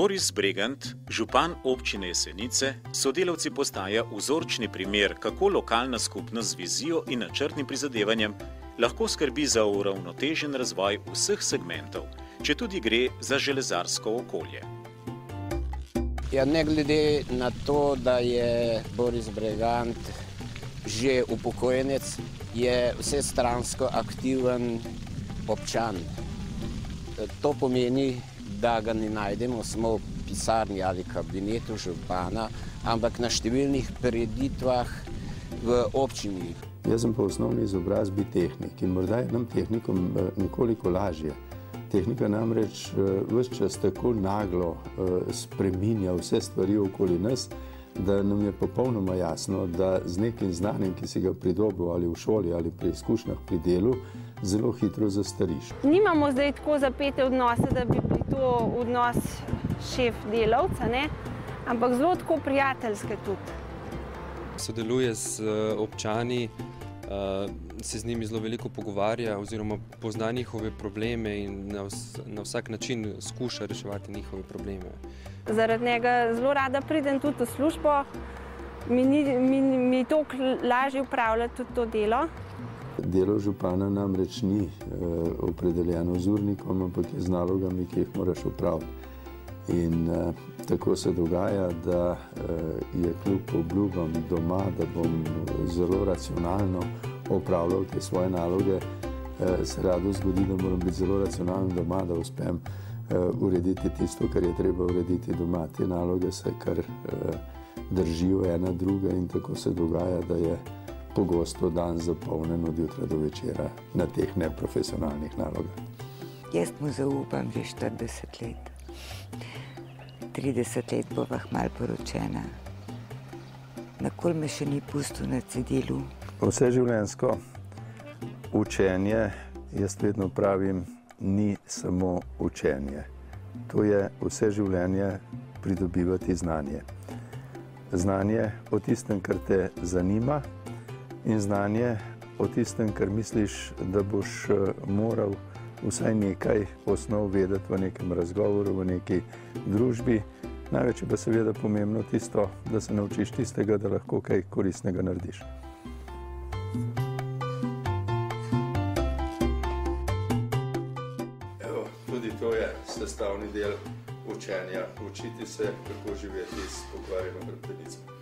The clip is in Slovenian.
Boris Bregant, župan občine Jesenice, sodelavci postaja vzorčni primer, kako lokalna skupnost z vizijo in načrtnim prizadevanjem lahko skrbi za uravnotežen razvoj vseh segmentov, četudi gre za železarsko okolje. Ja, ne glede na to, da je Boris Bregant že upokojenec, je vsestransko aktiven občan. To pomeni, da ga ne najdemo samo v pisarni ali kabinetu župana, ampak na številnih prireditvah v občini. Jaz sem po osnovni izobrazbi tehnik in morda je nam tehnikom nekoliko lažje. Tehnika namreč ves čas tako naglo spreminja vse stvari okoli nas, da nam je popolnoma jasno, da z nekim znanjem, ki si ga pridobil ali v šoli ali pri izkušnjah pri delu, zelo hitro zastariš. Nimamo zdaj tako zapete odnose, da bi bili to odnos šef-delavca, ampak zelo tako prijateljske tudi. Sodeluje z občani, se z njimi zelo veliko pogovarja oziroma pozna njihove probleme in na vsak način skuša reševati njihove probleme. Zaradi njega zelo rada pridem tudi v službo, mi je toliko lažje upravljati tudi to delo. Delo župana namreč ni opredeljeno z urnikom, ampak je z nalogami, ki jih moraš opraviti. In tako se dogaja, da je kljub obljubam doma, da bom zelo racionalno opravljal te svoje naloge, se rado zgodi, da moram biti zelo racionalen doma, da uspem urediti tisto, kar je treba urediti doma. Te naloge se kar držijo ena druga in tako se dogaja, da je pogosto dan zapolnjen od jutra do večera na teh neprofesionalnih nalogah. Jaz mu zaupam že 40 let. 30 let bova kmalu poročena. Nikoli me še ni pustil na cedilu. Vseživljenjsko učenje, jaz vedno pravim, ni samo učenje. To je vse življenje pridobivati znanje. Znanje o tistem, kar te zanima, in znanje o tistem, kar misliš, da boš moral vsaj nekaj osnov vedeti v nekem razgovoru, v neki družbi. Največ je pa seveda pomembno tisto, da se naučiš tistega, da lahko kaj koristnega narediš. Evo, tudi to je sestavni del učenja. Učiti se, kako živeti s pokvarjeno hrbtenico.